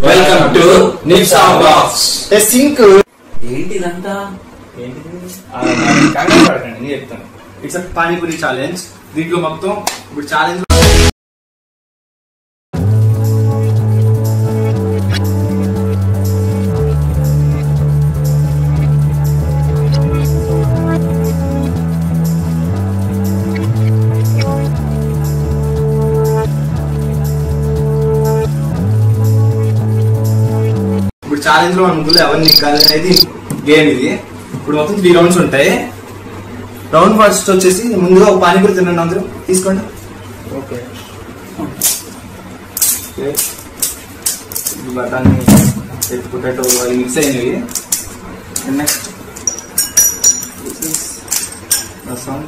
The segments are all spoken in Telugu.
Welcome to Nipsa blogs. సింక్ ఏంటి ఇదంతా? కంగారు పడకండి, నేను చెప్తాను. It's panipuri challenge. దీంట్లో మొత్తం ఇప్పుడు ఛాలెంజ్ ఛాలెంజ్ లో మన ముగ్గురు ఎవరిని నిక్కాలి అనేది గేమ్ ఇది. ఇప్పుడు మొత్తం 3 రౌండ్స్ ఉంటాయి. రౌండ్ ఫస్ట్ వచ్చేసి ముందుగా ఒక పానీపూరి తినండి, అందరూ తీసుకోండి. ఓకే, బఠానీ పొటాటో అవి మిక్స్ అయినవి. నెక్స్ట్ రసం,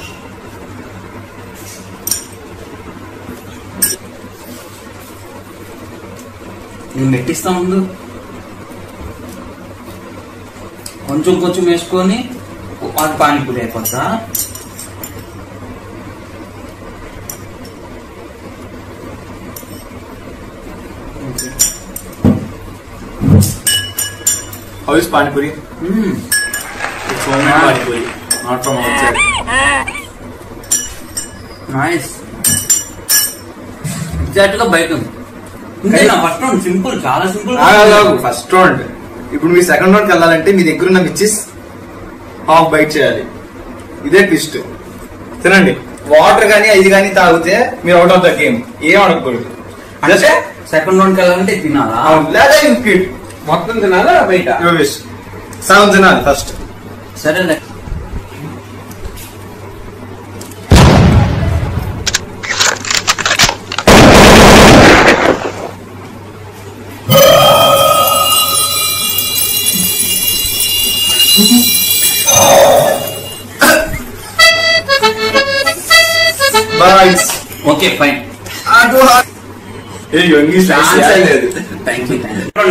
నేను నెట్టిస్తా ముందు కొంచెం కొంచెం వేసుకొని అది పానీపూరి అయిపోతా. How is panipuri? It's homemade panipuri, not from outside. Nice. Exact గా బయట ఉంది. ఫస్ట్ రౌండ్ సింపుల్, చాలా సింపుల్. First round. ఇప్పుడు మీ సెకండ్ రౌండ్కి వెళ్ళాలంటే మీ దగ్గర ఉన్న మిర్చిస్ హాఫ్ బైట్ చేయాలి. ఇదే ట్విస్ట్. తినండి. వాటర్ కానీ ఇది కానీ తాగితే మీరు అవుట్ ఆఫ్ ద గేమ్. ఏం అడగకూడదు. అంటే సెకండ్ రౌండ్కి వెళ్ళాలంటే తినాలా లేదా మొత్తం తినాలా బయట? సగం తినాలి ఫస్ట్. సరేలే. Okay fine.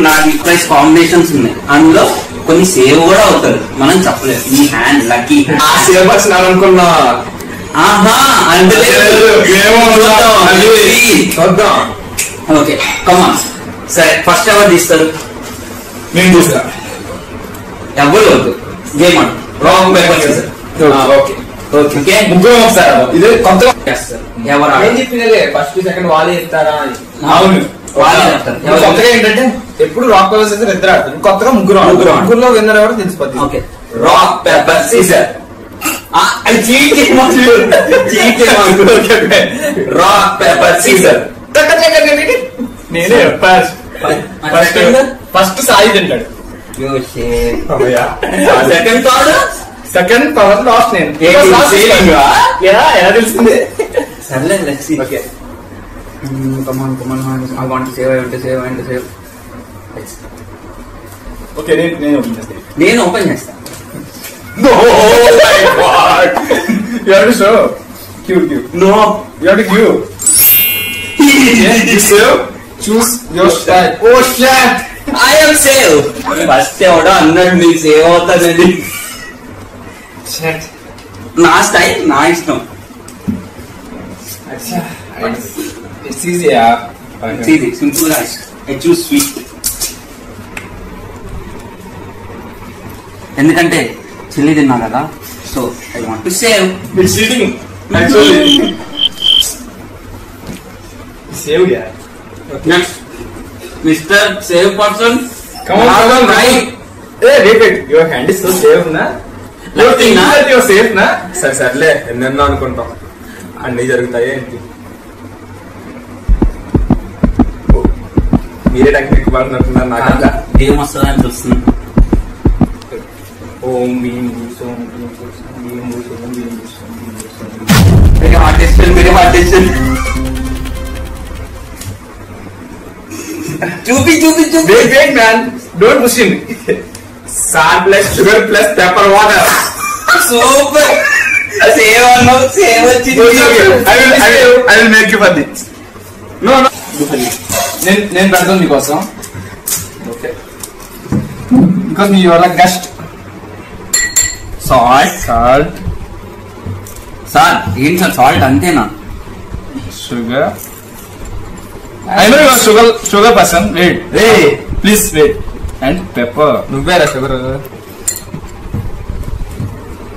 నాకు ప్రైస్ కాంబినేషన్స్ ఉన్నాయి, అందులో కొన్ని సేవ్ కూడా అవుతారు, మనం చెప్పలేదు. ఈ హ్యాండ్ లక్కీ సేవ్ అనుకున్నా. Okay come on. సరే, ఫస్ట్ ఎవరు తీస్తారు? నేను చూస్తా. ఎవరు వద్దు, గేమ్ ఆడు. రాంగ్ పేపర్ చేస్తారు. ఓకే ఓకే, ముగ్గురు ఒకసారి. ఇది కొత్తగా ఎవరు చెప్పినదే ఫస్ట్ సెకండ్ వాళ్ళే ఇస్తారా అని. అవును, కొత్తగా ఏంటంటే ఎప్పుడు రాక్ పేపర్ సీజర్ ఇద్దరు ఆడతారు, కొత్తగా ముగ్గురులో విన్నర్ ఎవరు తెలిసిపోతుంది. Okay, rock paper scissor. Rock paper scissor. నేనే ఫస్ట్ సాయి తింటాడు. సెకండ్ థర్డ్ సెకండ్ పవర్ లాస్ట్ నేను. ఎలా తెలిసింది? సర్లే, let's see. Okay, come on, I want to save. Okay, నేను ఓపెన్ చేస్తాను. నేను ఓపెన్ చేస్తాను. No, oh my God. You have to show. Cute. No. You have to give. You save. Choose your style. Oh shit. I am save. First ఎవడో అన్నాడు నీకు సేవ్ అవుతానండి. నా స్టైల్, నా ఇష్టం. It's easy, yeah. It's easy, simple guys. I choose sweet. ఎందుకంటే చిల్లి తిన్నా కదా, so I want to save. It's cheating. Actually. Save, yeah. Next, Mr. Save person. Come on, right. Hey, wait. Your hand is so safe, na? You think that you're safe, na? సర్లే, ఎన్నెన్నో అనుకుంటాం, అన్ని జరుగుతాయి ఏంటి. మీరే టెక్నిక్ పడుతున్నారు. నాకు ఏం వస్తుందని చూస్తుంది. ఓం భీం భూసం భీం భూసం భీం భూసం. మీరే ఆర్టిస్ట్. చూపి. Wait, man. Don't push him. Salt plus sugar plus pepper water. Super. Save అన్నావు, సేవ్ వచ్చింది. I will make you for this. No. నేను పెడతాను నీకోసం. Okay, because you are like guest. Salt. Sir ఏంటి సార్ సాల్ట్ అంతేనా? sugar, I know you are sugar person. Wait. Hey, please wait. And pepper. నువ్వేరా షుగర్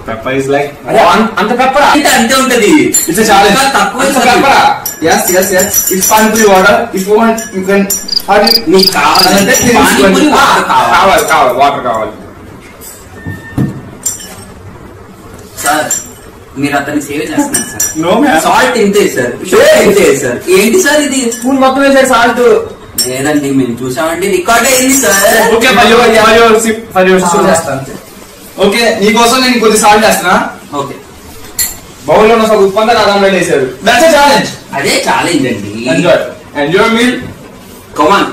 Pepper is like. అంత పెప్పరా అంటే అంతే ఉంటది. It's a challenge. ఇంకా తక్కువ It's a pepper. Yes. It's panipuri water. If you want, you can. నీకు కావాలంటే పానీపూరి వాటర్ కావాలి. కావాలి వాటర్ కావాలి. సార్ మీరు అతన్ని సేవ్ చేస్తున్నారు సార్. No man. సాల్ట్ ఇంతే సార్, షుగర్ ఇంతే సార్. ఏంటి సార్ ఇది? స్పూన్ మొత్తం వేసాడు సాల్ట్. లేదండి మేము చూసామండి, రికార్డ్ అయింది సార్. Okay, for your చేస్తాను. ఓకే నీకోసం నేను కొద్ది సాల్ట్ వేస్తున్నా. ఓకే, బౌల్లో ఉన్న సగం ఉప్పు అంతా నా దాంట్లో వేసాడు. That's a challenge. అదే ఛాలెంజ్ అండి. Enjoy meal.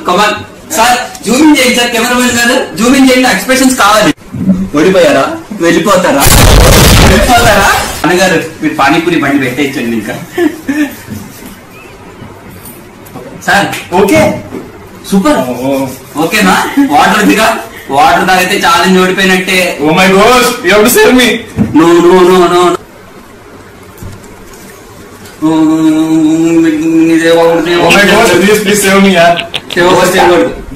Come on sir, zooming చేయండి సార్, కెమెరామెన్ గారు జూమింగ్ చేయండి, ఎక్స్ప్రెషన్స్ కావాలి. ఓడిపోయారా? వెళ్ళిపోతారా? అన్నగారు మీరు పానీపూరి బండి పెట్టేయచ్చండి ఇంకా. Sir okay super. ఓకేనా? వాటర్ దిగా, వాటర్ తాగితే ఛాలెంజ్ ఓడిపోయినట్టే. Oh my god, you have to save me. No oh my god, please save me యార్.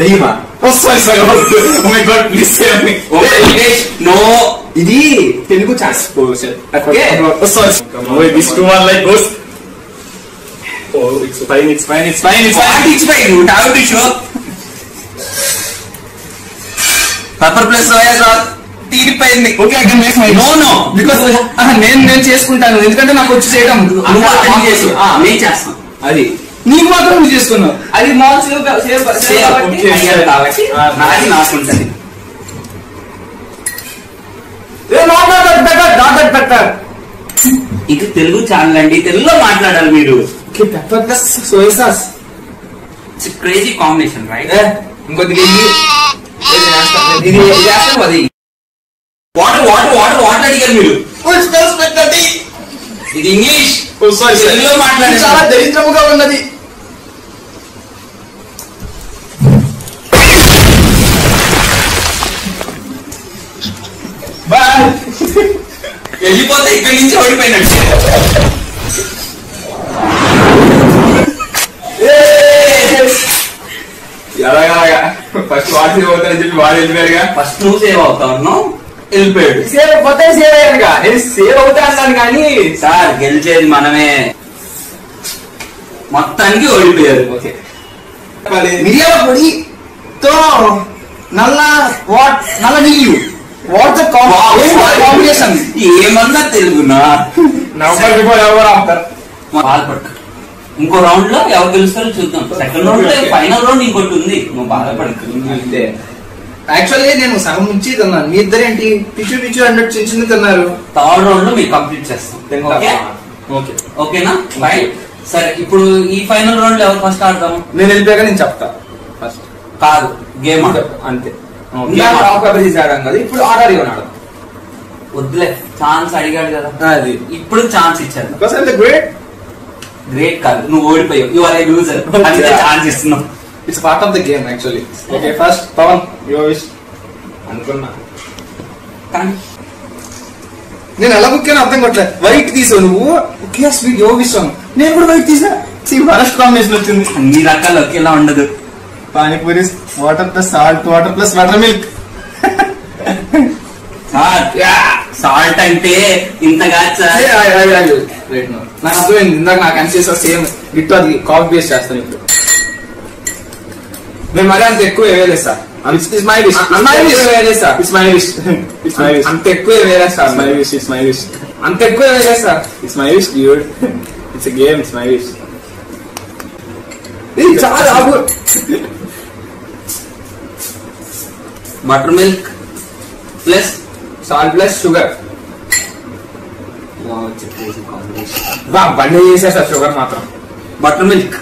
దయ్యమా? Oh sorry. Oh my god, please save me. No, ఇది Telugu chance. Okay, oh sorry. Oh this two one like goes. Oh it's fine. Have to show. Pepper plus soya sauce తీరిపోయింది. Okay, I can make my. No because నేను చేసుకుంటాను, ఎందుకంటే నాకు వచ్చి చేయడం. నువ్వు అటెండ్ చేసు, నేను చేస్తాను. అది నీకు మాత్రం నువ్వు చేసుకున్నావు. అది మాల్ సేవ్ కాబట్టి నాది నాకుంటది. ఇది తెలుగు ఛానల్ అండి, తెలుగులో మాట్లాడాలి మీరు. Pepper plus soya sauce. It's crazy combination right. ఇంకొద్దిగా ఇది చేస్తాం. అది వాటర్ అడిగారు మీరు. ఇది ఇంగ్లీష్, తెలుగులో మాట్లాడాలి. చాలా దరిద్రముగా ఉన్నది. వెళ్ళిపోతే ఇక్కడి నుంచి ఓడిపోయినట్టు. ఎలాగా ఫస్ట్ వాడు సేవ్ అవుతానని చెప్పి వాడు వెళ్ళిపోయారుగా. ఫస్ట్ నువ్వు సేవ్ అవుతావు, వెళ్ళిపోయాడు. సేవ్ అయిపోతే సేవ్ అయ్యానుగా. నేను సేవ్ అవుతా అన్నాను కానీ సార్ గెలిచేది మనమే. మొత్తానికి ఓడిపోయారు. ఓకే, మిరియాల పొడితో నల్ల నీళ్ళు. What the combination? ఏమన్నా తెలుగునా? నవంబర్ బిఫోర్ ఎవరు ఆపుతారు. బాధపడక, ఇంకో రౌండ్ లో ఎవరు గెలుస్తారో చూద్దాం. సెకండ్ రౌండ్ లో ఫైనల్ రౌండ్ ఇంకోటి ఉంది, నువ్వు బాధపడక. అంతే. యాక్చువల్లీ నేను సగం నుంచి తిన్నాను, మీ ఇద్దరేంటి పిచ్చు అన్నట్టు చిన్న చిన్న తిన్నారు. థర్డ్ రౌండ్ లో మీరు కంప్లీట్ చేస్తాం. ఓకే, ఓకేనా? రైట్. సరే, ఇప్పుడు ఈ ఫైనల్ రౌండ్ లో ఎవరు ఫస్ట్ ఆడదాం? నేను వెళ్ళిపోయాక నేను చెప్తా. ఫస్ట్ కాదు, గేమ్ అంతే. ఆడాం కదా, ఇప్పుడు ఆర్డర్ ఇవ్వనాడు. వద్దులే, ఛాన్స్ అడిగాడు కదా, అది ఇప్పుడు ఛాన్స్ ఇచ్చారు. గ్రేట్. గ్రేట్ కాదు, నువ్వు ఓడిపోయావు. యు ఆర్ ఏ లూజర్, అందుకే ఛాన్స్ ఇస్తున్నావు. It's part of the game actually. Okay, first Pawan your wish. అనుకున్నా కానీ నేను ఎలా బుక్ అర్థం కొట్టలే. వైట్ తీసావు నువ్వు, ఓకే స్వీట్ యువర్ విష్. నేను కూడా వైట్ తీసా. ఫస్ట్ కాంబినేషన్ వచ్చింది. అన్ని రకాలు ఒకేలా ఉండదు. Panipuri water plus salt, water plus butter milk. Salt అంటే ఇంతగా నాకు అర్థమైంది. ఇందాక నాకు అనిచేసా సేమ్ గిట్టు, అది కాపీ పేస్ట్ చేస్తాను ఇప్పుడు. మేము మరీ అంత ఎక్కువ వేరేస్తా. It's my wish. వేరేస్తా. It's my wish. It's my wish. అంత ఎక్కువ వేరేస్తా. It's my wish. It's my wish. అంత ఎక్కువ వేరేస్తా. It's my wish, dude. It's a game. It's my wish. చాలా butter milk plus salt plus sugar. బండి చేసేస్తా షుగర్ మాత్రం. బటర్ మిల్క్,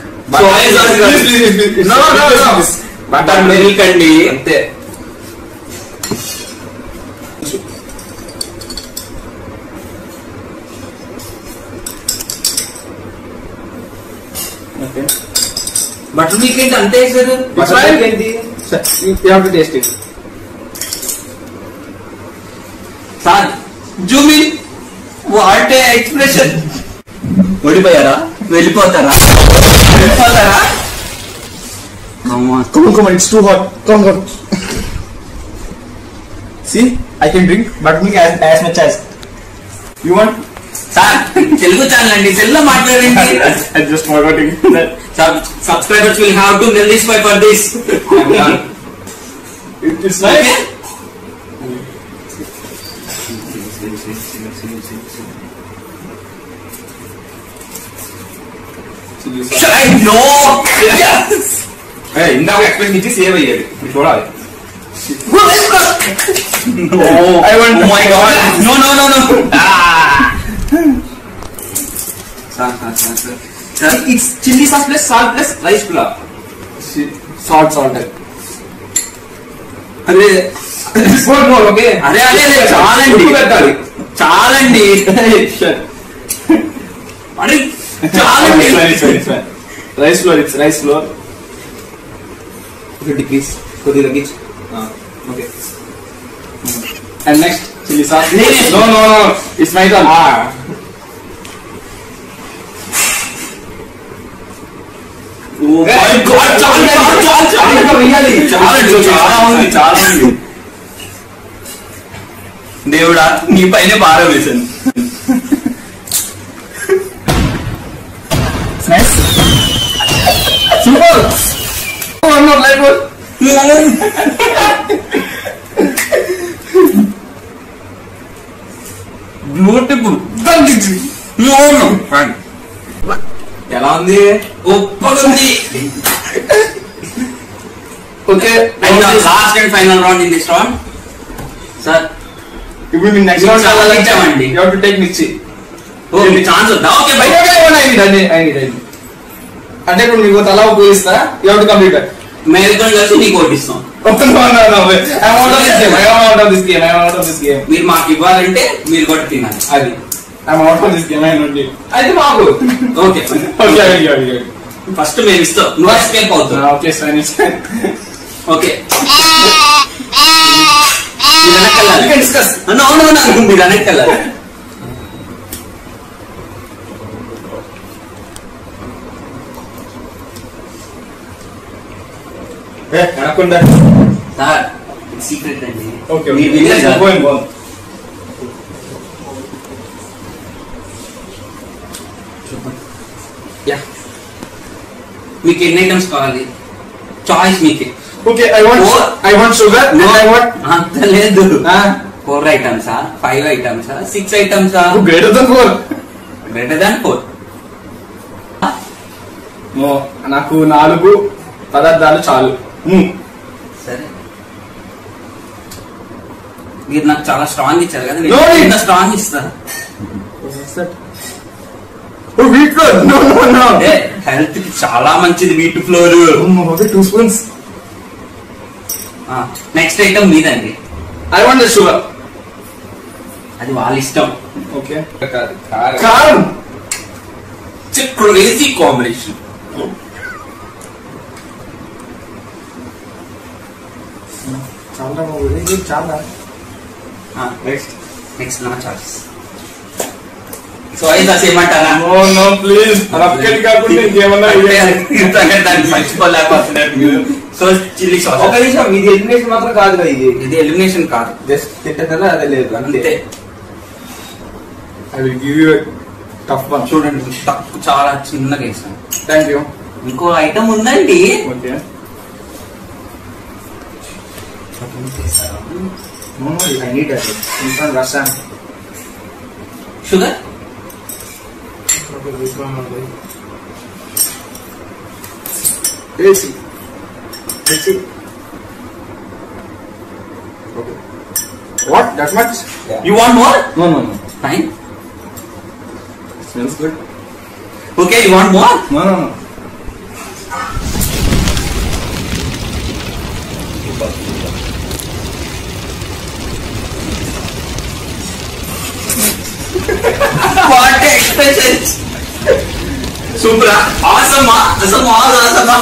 బటర్ మిల్క్ అండి అంతే. బటర్ మిల్క్ ఏంటి అంతే వేసారు? బటర్ మిల్క్ ఏంటి? You have to taste it. Sir జూమి, వాట్ ఏ ఎక్స్ప్రెషన్. ఓడిపోయారా? వెళ్ళిపోతారా? Come on. Come on, it's too hot. Come on. See, I can drink buttermilk as much as you want. Sir Telugu channel అండి, తెలుగులో మాట్లాడండి. I just forgetting that. Subscribers will have to Nellishpai for this. It's nice. Okay? I know. Yes. ఇందాక ఎక్స్పెక్ట్ ఇచ్చి సేవ్ అయ్యేది ఇప్పుడు చూడాలి. No. I want. Oh my God. No. Sir, It's chili sauce plus salt plus rice pulao. Salt. అదే ఓకే అరే చాలండి, పెట్టాలి. చాలండి, అరే చాలండి. Rice flour, it's rice flour. Okay, please. కొద్దిగా తగ్గించు. Okay. And next, chili sauce. Yes. No. It's my turn. Oh my God, చాలు. ఇంకా వేయాలి. చాలా ఉంది. దేవుడా నీ పైన భారం వేసాను. Nice. Super. One more light one. Beautiful. ఎలా ఉంది? ఒప్పగుంది. Okay. Last and final round in this round. Sir ఇప్పుడు మీ నెక్స్ట్ రౌండ్ చాలా ఇచ్చామండి. You have to take mixi. Okay chance వద్దా? Okay bye. I need. అంటే ఇప్పుడు మీకు తలా ఉపయోగిస్తా. You have to complete that. మేరికం కలిసి నీకు ఓటిస్తాం. No. I want out of this game. మీరు మాకు ఇవ్వాలంటే మీరు కూడా తినాలి. అది I'm out of this game. I don't need. అయితే మాకు ఓకే Okay. ఫస్ట్ మేము ఇస్తాం, నువ్వు ఎస్కేప్ అవుతావు. Okay, fine. ఓకే మీరు వెనక్కెళ్ళాలి. అవును మీరు వెనక్కెళ్ళాలి. అనకుండా సార్ సీక్రెట్ అండి. Okay. మీరు వినేది కాదు. Go and go. మీకు ఎన్ని ఐటమ్స్ కావాలి? చాయిస్ మీకే. Okay, I want sugar. No. And I want. అంత లేదు. Ah. 4 ఐటమ్సా, 5 ఐటమ్సా, 6 ఐటమ్సా? Greater than 4. Greater than 4. No. నాకు 4 పదార్థాలు చాలు. సరే మీరు నాకు చాలా స్ట్రాంగ్ ఇచ్చారు కదా, No, నేను స్ట్రాంగ్ ఇస్తా. Wheat flour. No. హెల్త్ కి చాలా మంచిది wheat flour. Okay, 2 spoons. Next item మీదండి. I want the sugar. అది వాళ్ళ ఇష్టం. Okay. కారం. Karam. It's crazy combination. చాలా. నెక్స్ట్ నా చాయిస్. చాయిస్ అసేమంటారా? No, please. రఫ్కెట్ కాకుండా ఇంకేమన్నా దాన్ని మర్చిపోలేకపోతున్నారు మీరు. So chilli sauce. ఒక నిమిషం, ఇది ఎలిమినేషన్ మాత్రం కాదు కదా, ఇది ఎలిమినేషన్ కాదు, జస్ట్ తిట్టదా అదే లేదు అంతే. I will give you a tough one. చూడండి తక్కువ, చాలా చిన్నగా వేసాను. Thank you. ఇంకో ఐటమ్ ఉందండి. Okay. No, I need that. In front Rasam. Sugar Let's see. Okay. What? That much? You want more? No. Fine. Smells good. Okay you want more? No. What expressions. Super. ఆసమా అసమా ఆసమా.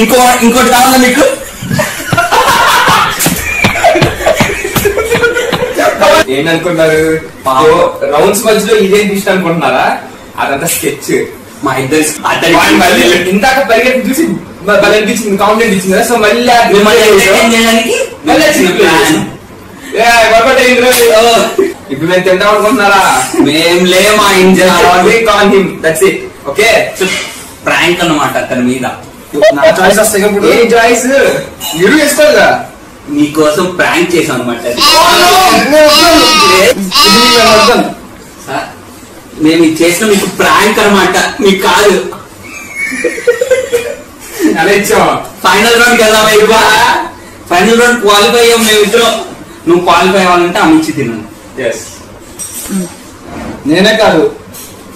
ఇంకోటి కావాలా మీకు? ఏంటనుకుంటారు? రౌండ్స్ మధ్యలో ఇదేం డిష్ అనుకుంటున్నారా? అదంతా స్కెచ్. మా ఇద్దరు అతని మళ్ళీ ఇందాక పరిగెత్తి చూసి భలే అనిపించింది, కాంప్లిమెంట్ ఇచ్చింది కదా. సో మళ్ళీ మిమ్మల్ని entertain చేయడానికి మళ్ళీ వచ్చింది plan. వర్కౌట్ అయింది. ఇప్పుడు మేము తింటాం అనుకుంటున్నారా? మేం లే మా ఇంజన్ కాన్ హిమ్, దట్స్ ఇట్. ఓకే, ప్రాంక్ అన్నమాట అతని మీద. నా చాయిస్ వస్తాయి ఇప్పుడు. ఏ చాయిస్ మీరు వేసుకోరుగా. నీకోసం ప్రాంక్ చేసాం అనమాట. సార్ మేము ఇది చేసిన మీకు ప్రాంక్ అనమాట, మీకు కాదు. అలా ఇచ్చావా? ఫైనల్ రౌండ్ కదా ఫైనల్ రౌండ్ క్వాలిఫై అయ్యాం మేము ఇద్దరం. నువ్వు క్వాలిఫై అవ్వాలంటే ఆమె ఇచ్చి తిన్నాను. ఎస్, నేనే కాదు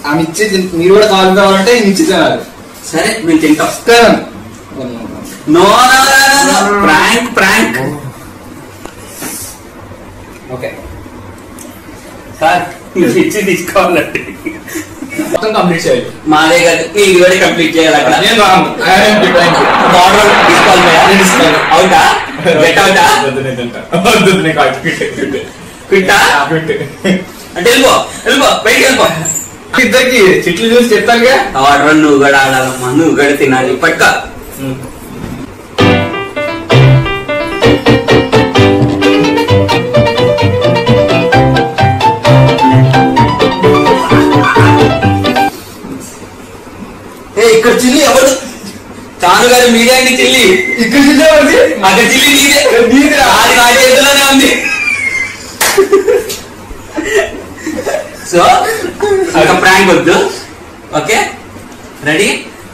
ఆమె ఇచ్చి మీరు కూడా కావాలి కావాలంటే నేను ఇచ్చి తినాలి. సరే మేము తింటాం. No prank prank. Okay sir మీరు ఇచ్చి తీసుకోవాలంటే మొత్తం కంప్లీట్ చేయాలి. మాదే కదా, నీది కూడా కంప్లీట్ చేయాలి. అక్కడ నేను రాను. బార్డర్ తీసుకోవాలి. అవుతా గెట్ అవుతా క్విట్టా అంటే వెళ్ళిపో వెళ్ళిపో బయటికి వెళ్ళిపో. ఇద్దరికి చెట్లు చూసి చెప్తానుగా. ఆర్డర్ నువ్వు కూడా ఆడాలమ్మా, నువ్వు కూడా తినాలి పక్క. ఇక్కడ చిల్లి ఎవరు? చాను గారు మీడియా అండి చిల్లి. ఇక్కడ చిల్లే ఉంది, అక్కడ చిల్లి నీదే. అది నా చేతిలోనే ఉంది. సో ఇంకా ప్రాంక్ వద్దు. Okay ready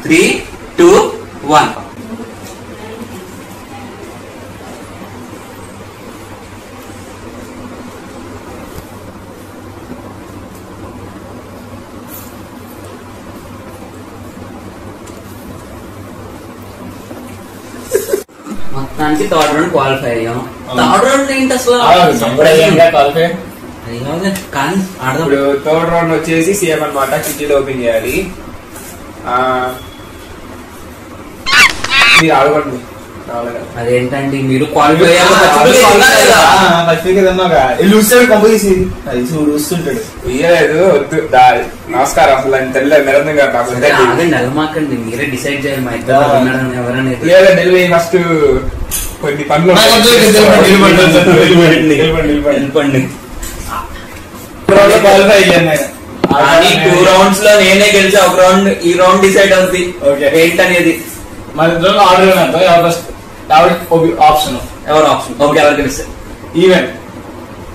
3, 2, 1. మొత్తానికి థర్డ్ రౌండ్ క్వాలిఫై అయ్యాం. థర్డ్ రౌండ్ ఏంటి అసలు? కానీ ఆడదాం. ఇప్పుడు థర్డ్ రౌండ్ వచ్చేసి సీఎం అనమాట. కిటిల్ ఓపెన్ చేయాలి. మీరు ఆడుకోండి. అదేంటండి మీరు క్వాలిఫై అయ్యారు. చూస్తుంటాడు. ఇయ్యలేదు, వద్దు. నమస్కారం. అసలు ఆయన తెల్ల నిరంతరం గారు నాకు నెలమాకండి, మీరే డిసైడ్ చేయాలి మా ఇద్దరు ఎవరనేది. లేదండి, ఫస్ట్ కొన్ని పనులు వెళ్ళిపోండి. క్వాలిఫై అయ్యాను. కానీ 2 rounds లో నేనే గెలిచా. ఒక రౌండ్ ఈ రౌండ్ డిసైడ్ అవుతుంది ఏంటనేది. మన ఇద్దరు ఆర్డర్ ఆప్షన్ ఎవరు ఆప్షన్? ఓకే ఎవరు గెలుస్తారు? Even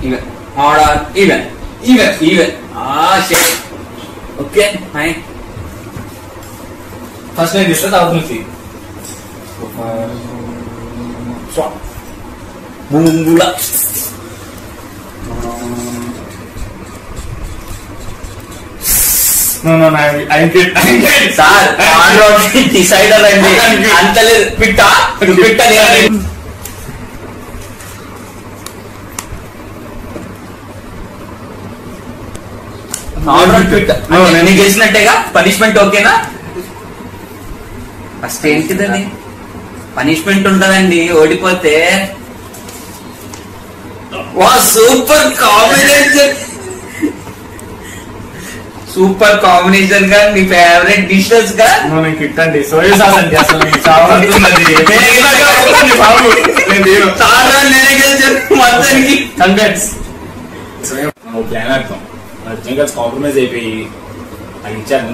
even order even even even. Okay hi. First నేను ఇస్తా, తర్వాత నుంచి ముంగుల సార్ డిసైడర్ అండి. అంత లేదు పిట్టా పిట్ట నేను గెలిచినట్టేగా. పనిష్మెంట్ ఓకేనా? ఫస్ట్ ఏంటిదండి పనిష్మెంట్ ఉంటదండి ఓడిపోతే. వా సూపర్ కాంబినేషన్, సూపర్ కాంబినేషన్ గా మీ ఫేవరెట్ డిషెస్ గా కిట్ అండి. సోయా సాస్ అండి. అసలు నేనే గెలిచాను మొత్తానికి. కంగ్రాట్స్. ప్లాన్ అర్థం నిజంగా కాంప్రమైజ్ అయిపోయి అది ఇచ్చాను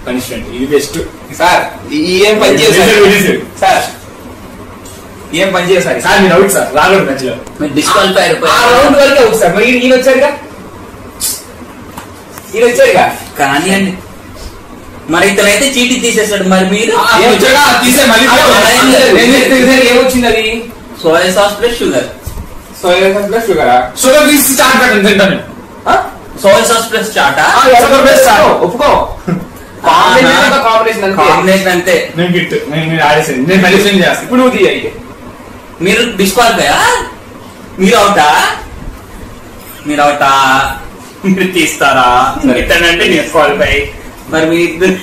పనిష్మెంట్. ఇది బెస్ట్. సార్ ఏం పని చేశారు సార్? ఏం పని చేశారు సార్? మీరు అవుట్ సార్, రాలేదు మధ్యలో. డిస్క్వాలిఫై ఆ రౌండ్ వరకే అవుట్ సార్. మరి ఈయన వచ్చారుగా, ఈయన వచ్చారుగా. కానీ అండి మరి ఇతనైతే చీటీ తీసేసాడు. మరి మీరు ఏమొచ్చింది అది? Soya sauce plus sugar. Soya sauce plus షుగరా? షుగర్ తీసి చాట్ పెట్టండి తింటాను. సోయా సాస్ ప్లస్ చాటా? ఒప్పుకో. కాంబినేషన్ అంతే. నేను గిట్ నేను ఆడేసాను. నేను మెడిసిన్ చేస్తాను. ఇప్పుడు నువ్వు తీయ. మీరు డిస్క్వాలిఫైయా? మీరు అవుటా? మీరు అవుటా? మీరు తీస్తారా? ఇతనంటే డిస్క్వాలిఫై. మరి మీ ఇద్దరు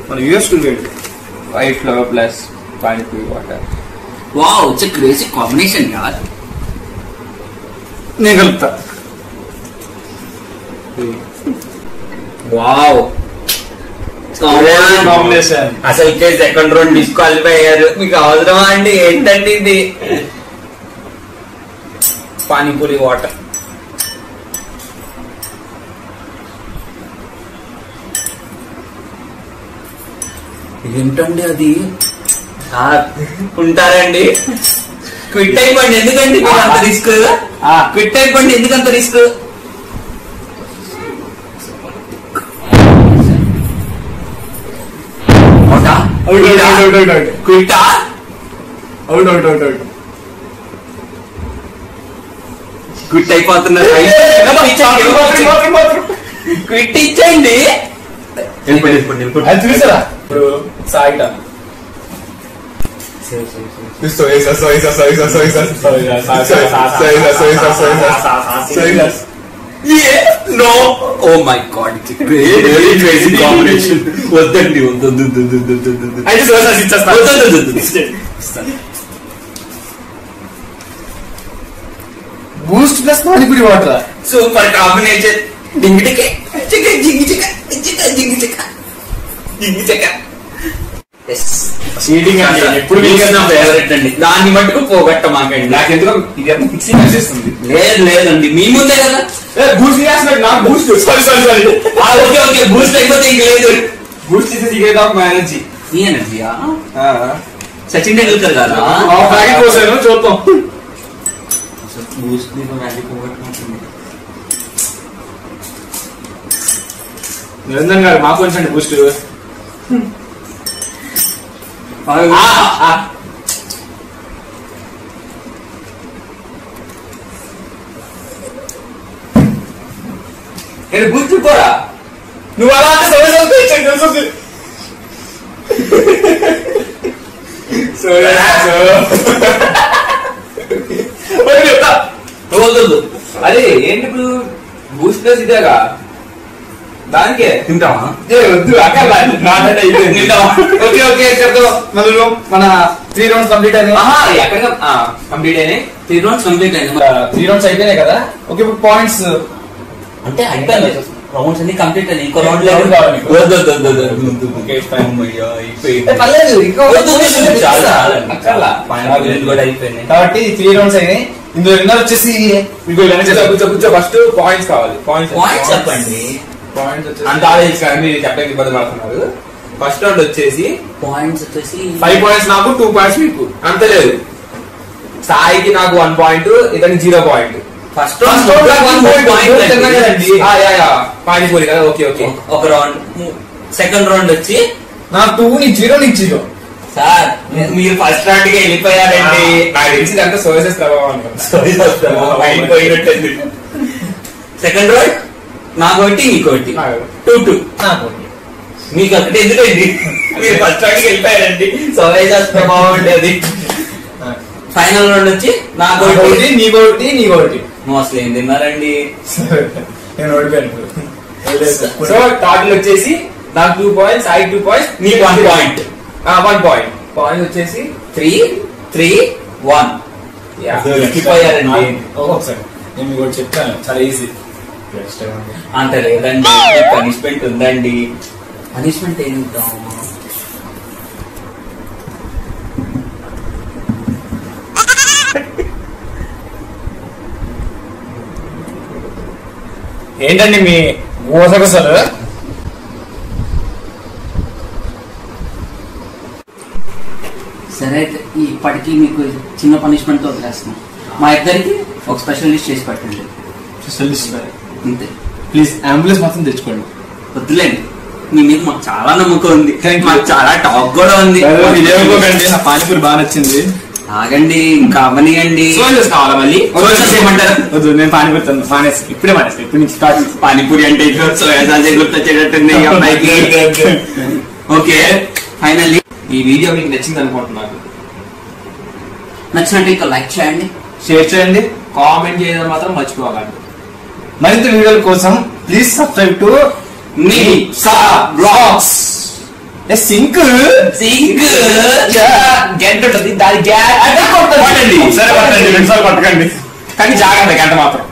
మన US to gate white flower plus panipuri water. Wow it's a crazy combination యార్. నేను కలుపుతా. Wow combination. అసలు సెకండ్ రౌండ్ డిస్క్వాలిఫై అయ్యారు. మీకు అవసరమా అండి? ఏంటండి ఇది? పానీపూరి వాటర్. ఏంటండి అది? ఉంటారండి. క్విట్ అయిపోండి. ఎందుకండి అంత రిస్క్? క్విట్ అయిపోండి. ఎందుకంత రిస్క్? క్విట్టా? క్విట్ అయిపోతున్నారు. క్విట్ ఇచ్చేయండి. అది చూసారా ఇప్పుడు సాయిట no oh my god it's very crazy combination. వద్దండి boost plus panipuri water. Super combination. డింగి టిక చిక జింగి చిక చిక జింగి చిక జింగి చిక. చీటింగ్ అండి. ఎప్పుడు నా ఫేవరెట్ అండి. దాన్ని మట్టుకు పోగొట్ట మాకండి. నాకు ఎందుకు ఇది ఎంత ఫిక్సింగ్ చేస్తుంది. లేదండి మీ ముందే కదా. బూస్ట్ చేస్తున్నట్టు నాకు బూస్ట్. సారీ ఓకే బూస్ట్ అయిపోతే ఇంక లేదు. బూస్ట్ చేసి ఎనర్జీ. ఈ ఎనర్జీయా? సచిన్ టెండూల్కర్ కదా. ప్యాకెట్ పోసాను చూద్దాం. Boost magic పోగొట్టుకుంటుంది. నిరంజన్ గారు మాకు కొంచెం బూస్ట్. బూస్ట్ కూడా నువ్వు అలా అంటే అదే ఏంటి ఇప్పుడు బూస్ట్ ప్లస్ ఇదేగా దానికే తింటావా? వద్దు అక్కడ ఓకే చెప్తాం. మన 3 rounds కంప్లీట్ అయినాయి. ఎక్కడ కంప్లీట్ అయినాయి? 3 rounds కంప్లీట్ అయింది. 3 rounds అయిపోయినాయి కదా. ఓకే ఇప్పుడు పాయింట్స్ అంటే అయిపోయింది. రౌండ్స్ అన్ని కంప్లీట్ అయినాయి. ఇంకో రౌండ్ లేదు. పర్లేదు ఇంకా అయిపోయినాయి కాబట్టి 3 rounds అయినాయి. ఇందులో విన్నర్ వచ్చేసి కూర్చో ఫస్ట్ పాయింట్స్ కావాలి. పాయింట్స్ చెప్పండి. అంత ఆలోచించాలి. మీరు చెప్పడానికి ఇబ్బంది పడుతున్నారు. ఫస్ట్ రౌండ్ వచ్చేసి పాయింట్స్ వచ్చేసి 5 points నాకు, 2 points మీకు. అంత లేదు. సాయికి నాకు 1 point, ఇతనికి 0 point. ఫస్ట్ పానీపూరి కదా. ఓకే ఒక రౌండ్. సెకండ్ రౌండ్ వచ్చి నాకు 2 నీకు 0 నీకు 0. సార్ మీరు ఫస్ట్ రౌండ్ కి వెళ్ళిపోయారండి. నాకు తెలిసి అంతా సోర్సెస్ ప్రభావం. సెకండ్ రౌండ్ నాకొకటి నీకొకటి 2-2. మీకు ఒకటి ఎందుకండి? మీరు ఫస్ట్ రౌండ్ కి వెళ్ళిపోయారండి. సోరేజాస్ ప్రభావం ఉండేది. ఫైనల్ రౌండ్ వచ్చి నాకొకటి నీకొకటి. మోస్ట్లీ ఏం తిన్నారండి? నేను ఓడిపోయాను. సో టోటల్ వచ్చేసి నాకు 2 points, సాయి 2 points, నీకు 1 point. 1 point. పాయింట్ వచ్చేసి 3-3-1. వెళ్ళిపోయారండి. ఒకసారి నేను మీకు చెప్తాను, చాలా ఈజీ. అంత లేదండి. పనిష్మెంట్ ఉందండి. పనిష్మెంట్ ఏంటో ఏంటండి మీ గోసగోసలు? సరే అయితే ఇప్పటికీ మీకు చిన్న పనిష్మెంట్ తో వదిలేస్తున్నాం. మా ఇద్దరికి ఒక స్పెషల్ లిస్ట్ చేసి పెట్టండి. అంతే. ప్లీజ్ అంబులెన్స్ మాత్రం తెచ్చుకోండి. వద్దులేండి. మీ మీద మాకు చాలా నమ్మకం ఉంది. మాకు చాలా టాక్ కూడా ఉంది. నా పానీపూరి బాగా నచ్చింది. ఆగండి, ఇంకా అవనియండి. కావాలా మళ్ళీ? ఏమంటారు? వద్దు, నేను పానీపూరి మానేసి ఇప్పుడే మానేసి ఇప్పుడు నుంచి స్టార్ట్. పానీపూరి అంటే గుర్తొచ్చేటట్టుంది ఈ అమ్మాయికి. ఓకే ఫైనల్లీ ఈ వీడియో మీకు నచ్చింది అనుకుంటున్నాను. నచ్చినట్టు ఇంకా లైక్ చేయండి, షేర్ చేయండి, కామెంట్ చేయడం మాత్రం మర్చిపోకండి. మరింత వీడియోల కోసం please subscribe to Nisa blogs. సింక్ సింక్ గంట ఉంటుంది దాని గ్యాస్ సరే కొట్టండి 2 సార్లు కొట్టకండి కానీ జాగ్రత్త గంట మాత్రం